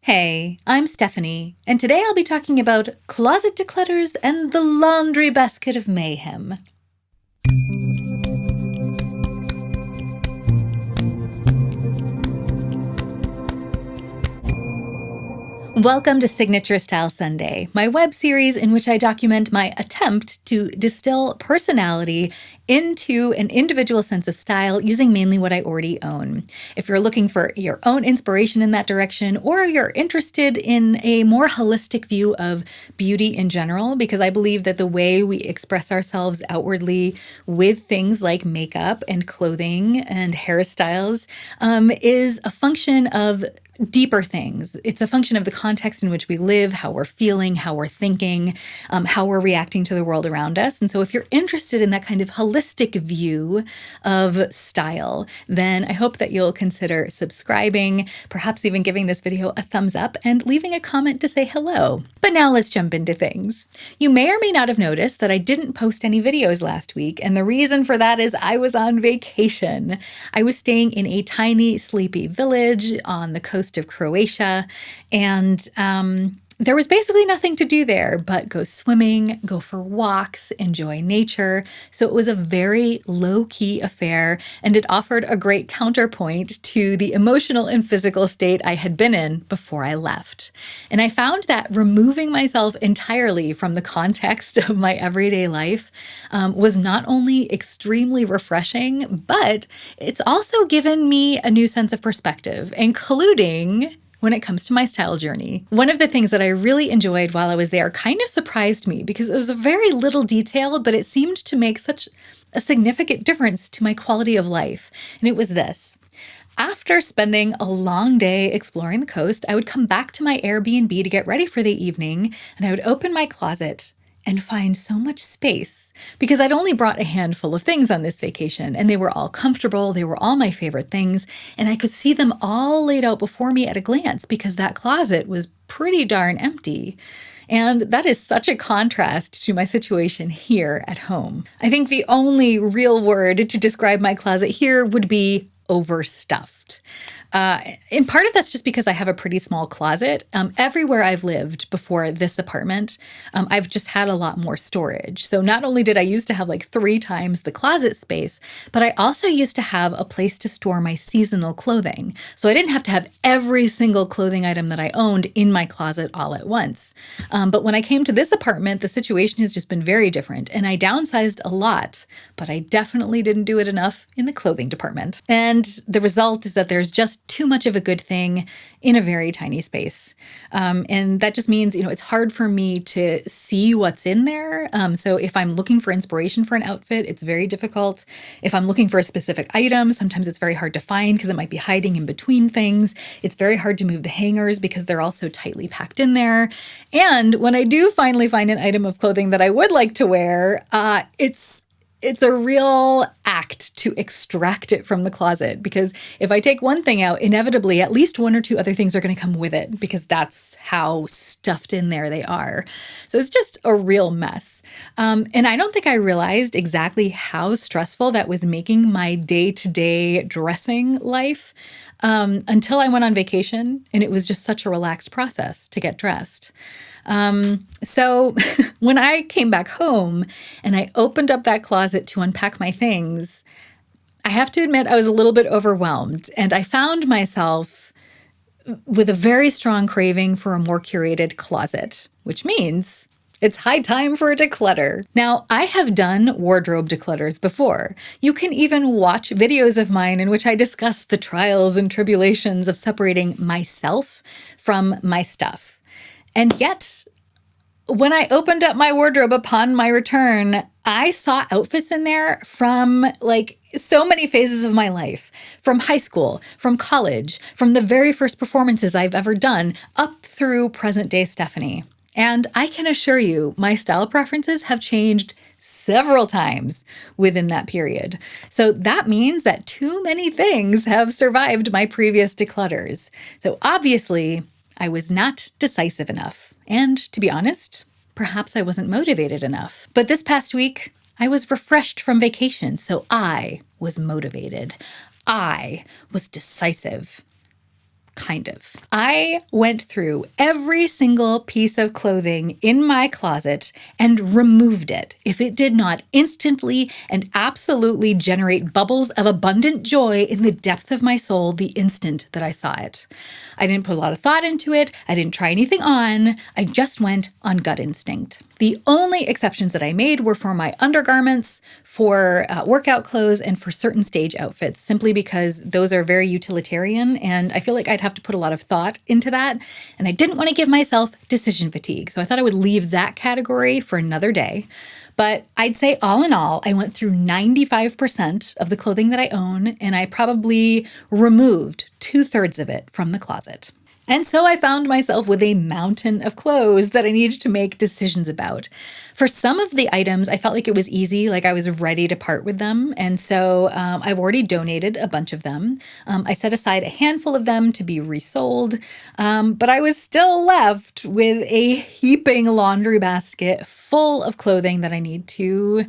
Hey, I'm Stephanie, and today I'll be talking about closet declutters and the laundry basket of mayhem. Welcome to Signature Style Sunday, my web series in which I document my attempt to distill personality into an individual sense of style using mainly what I already own. If you're looking for your own inspiration in that direction, or you're interested in a more holistic view of beauty in general, because I believe that the way we express ourselves outwardly with things like makeup and clothing and hairstyles is a function of deeper things. It's a function of the context in which we live, how we're feeling, how we're thinking, how we're reacting to the world around us. And so if you're interested in that kind of holistic view of style, then I hope that you'll consider subscribing, perhaps even giving this video a thumbs up and leaving a comment to say hello. But now let's jump into things. You may or may not have noticed that I didn't post any videos last week, and the reason for that is I was on vacation. I was staying in a tiny, sleepy village on the coast of Croatia, and there was basically nothing to do there but go swimming, go for walks, enjoy nature. So it was a very low-key affair, and it offered a great counterpoint to the emotional and physical state I had been in before I left. And I found that removing myself entirely from the context of my everyday life was not only extremely refreshing, but it's also given me a new sense of perspective, including when it comes to my style journey. One of the things that I really enjoyed while I was there kind of surprised me because it was a very little detail, but it seemed to make such a significant difference to my quality of life. And it was this. After spending a long day exploring the coast, I would come back to my Airbnb to get ready for the evening, and I would open my closet and find so much space because I'd only brought a handful of things on this vacation, and they were all comfortable. They were all my favorite things, and I could see them all laid out before me at a glance because that closet was pretty darn empty. And that is such a contrast to my situation here at home. I think the only real word to describe my closet here would be overstuffed. In part of that's just because I have a pretty small closet. Everywhere I've lived before this apartment, I've just had a lot more storage. So not only did I used to have like 3 times the closet space, but I also used to have a place to store my seasonal clothing. So I didn't have to have every single clothing item that I owned in my closet all at once. But when I came to this apartment, the situation has just been very different, and I downsized a lot, but I definitely didn't do it enough in the clothing department. And the result is that there's just too much of a good thing in a very tiny space. And that just means, it's hard for me to see what's in there. So if I'm looking for inspiration for an outfit, it's very difficult. If I'm looking for a specific item, sometimes it's very hard to find because it might be hiding in between things. It's very hard to move the hangers because they're all so tightly packed in there. And when I do finally find an item of clothing that I would like to wear, it's a real act to extract it from the closet, because if I take one thing out, inevitably at least 1 or 2 other things are going to come with it because that's how stuffed in there they are. So it's just a real mess. And I don't think I realized exactly how stressful that was making my day-to-day dressing life until I went on vacation, and it was just such a relaxed process to get dressed. So when I came back home and I opened up that closet to unpack my things, I have to admit I was a little bit overwhelmed, and I found myself with a very strong craving for a more curated closet, which means it's high time for a declutter. Now, I have done wardrobe declutters before. You can even watch videos of mine in which I discuss the trials and tribulations of separating myself from my stuff. And yet, when I opened up my wardrobe upon my return, I saw outfits in there from so many phases of my life, from high school, from college, from the very first performances I've ever done, up through present day Stephanie. And I can assure you, my style preferences have changed several times within that period. So that means that too many things have survived my previous declutters. So obviously, I was not decisive enough. And to be honest, perhaps I wasn't motivated enough. But this past week, I was refreshed from vacation, so I was motivated. I was decisive. Kind of. I went through every single piece of clothing in my closet and removed it if it did not instantly and absolutely generate bubbles of abundant joy in the depth of my soul the instant that I saw it. I didn't put a lot of thought into it. I didn't try anything on. I just went on gut instinct. The only exceptions that I made were for my undergarments, for workout clothes, and for certain stage outfits, simply because those are very utilitarian, and I feel like I'd have to put a lot of thought into that, and I didn't want to give myself decision fatigue, so I thought I would leave that category for another day. But I'd say all in all, I went through 95% of the clothing that I own, and I probably removed 2/3 of it from the closet. And so I found myself with a mountain of clothes that I needed to make decisions about. For some of the items, I felt like it was easy, like I was ready to part with them. And so I've already donated a bunch of them. I set aside a handful of them to be resold, but I was still left with a heaping laundry basket full of clothing that I need to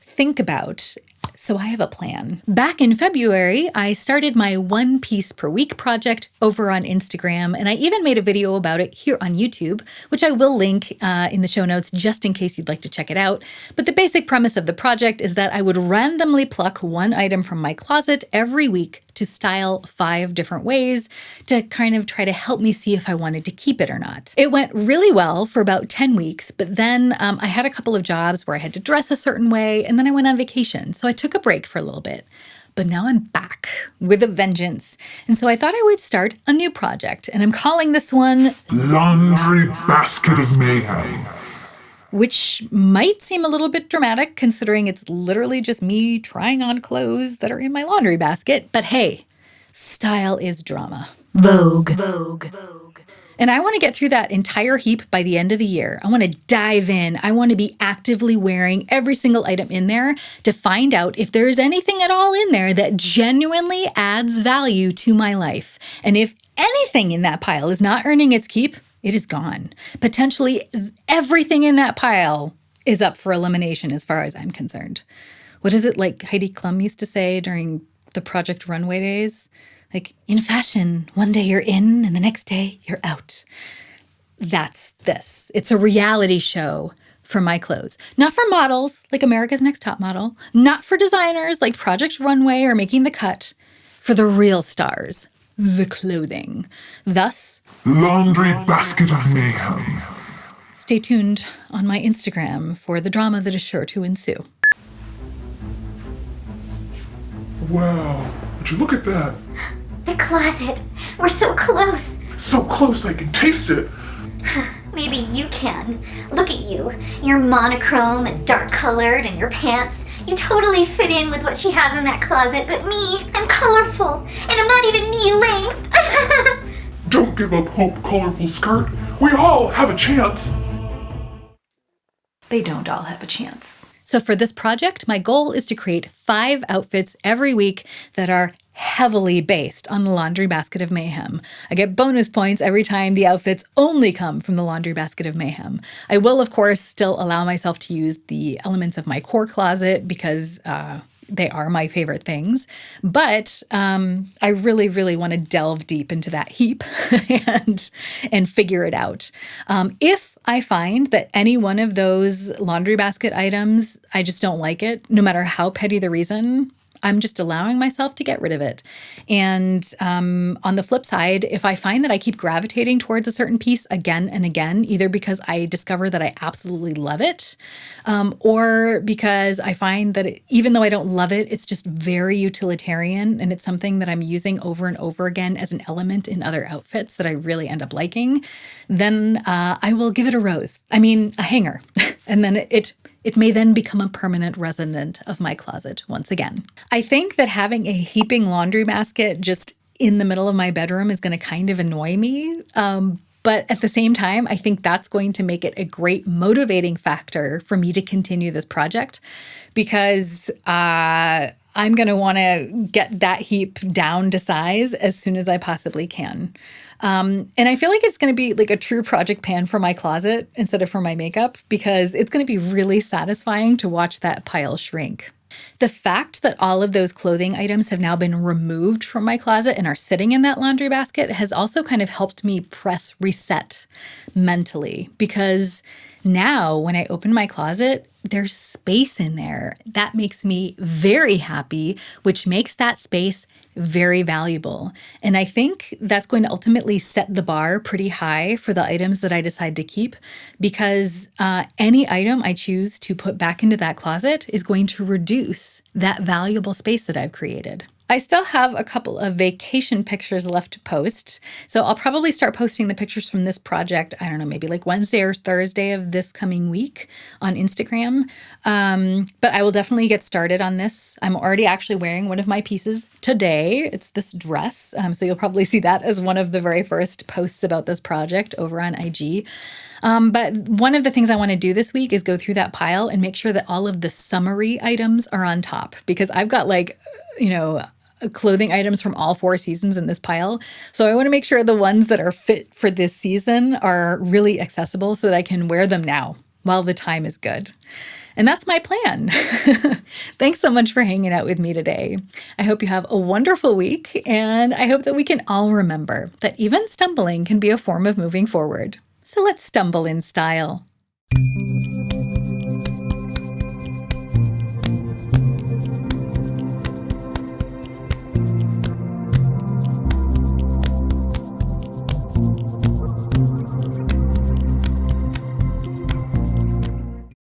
think about. So I have a plan. Back in February, I started my 1 piece per week project over on Instagram, and I even made a video about it here on YouTube, which I will link in the show notes just in case you'd like to check it out. But the basic premise of the project is that I would randomly pluck one item from my closet every week to style 5 different ways to kind of try to help me see if I wanted to keep it or not. It went really well for about 10 weeks, but then I had a couple of jobs where I had to dress a certain way, and then I went on vacation, so I took a break for a little bit. But now I'm back with a vengeance, and so I thought I would start a new project, and I'm calling this one Laundry Basket of Mayhem. Which might seem a little bit dramatic considering it's literally just me trying on clothes that are in my laundry basket. But hey, style is drama. Vogue. And I want to get through that entire heap by the end of the year. I want to dive in. I want to be actively wearing every single item in there to find out if there's anything at all in there that genuinely adds value to my life. And if anything in that pile is not earning its keep, it is gone. Potentially everything in that pile is up for elimination as far as I'm concerned. What is it like Heidi Klum used to say during the Project Runway days? Like, in fashion, one day you're in and the next day you're out. That's this. It's a reality show for my clothes. Not for models like America's Next Top Model. Not for designers like Project Runway or Making the Cut. For the real stars. The clothing. Thus, Laundry Basket of Mayhem. stay tuned on my Instagram for the drama that is sure to ensue. Wow, would you look at that? The closet. We're so close. So close I can taste it. Maybe you can. Look at you. You're monochrome and dark colored, and your pants. You totally fit in with what she has in that closet, but me, I'm colorful, and I'm not even knee length. Don't give up hope, colorful skirt. We all have a chance. They don't all have a chance. So for this project, my goal is to create 5 outfits every week that are heavily based on the Laundry Basket of Mayhem. I get bonus points every time the outfits only come from the Laundry Basket of Mayhem. I will, of course, still allow myself to use the elements of my core closet because they are my favorite things. But I really, really want to delve deep into that heap and figure it out. If I find that any one of those laundry basket items, I just don't like it, no matter how petty the reason, I'm just allowing myself to get rid of it. And on the flip side, if I find that I keep gravitating towards a certain piece again and again, either because I discover that I absolutely love it, or because I find that even though I don't love it, it's just very utilitarian and it's something that I'm using over and over again as an element in other outfits that I really end up liking, then I will give it a hanger. And then it may then become a permanent resident of my closet once again. I think that having a heaping laundry basket just in the middle of my bedroom is going to kind of annoy me. But at the same time, I think that's going to make it a great motivating factor for me to continue this project because I'm going to want to get that heap down to size as soon as I possibly can. And I feel like it's going to be like a true project pan for my closet instead of for my makeup because it's going to be really satisfying to watch that pile shrink. The fact that all of those clothing items have now been removed from my closet and are sitting in that laundry basket has also kind of helped me press reset mentally, because now when I open my closet, there's space in there. That makes me very happy, which makes that space very valuable. And I think that's going to ultimately set the bar pretty high for the items that I decide to keep, because any item I choose to put back into that closet is going to reduce that valuable space that I've created. I still have a couple of vacation pictures left to post, so I'll probably start posting the pictures from this project, I don't know, maybe like Wednesday or Thursday of this coming week on Instagram. But I will definitely get started on this. I'm already actually wearing one of my pieces today. It's this dress, so you'll probably see that as one of the very first posts about this project over on IG. But one of the things I want to do this week is go through that pile and make sure that all of the summery items are on top, because I've got clothing items from all 4 seasons in this pile. So I want to make sure the ones that are fit for this season are really accessible so that I can wear them now while the time is good. And that's my plan. Thanks so much for hanging out with me today. I hope you have a wonderful week, and I hope that we can all remember that even stumbling can be a form of moving forward. So let's stumble in style.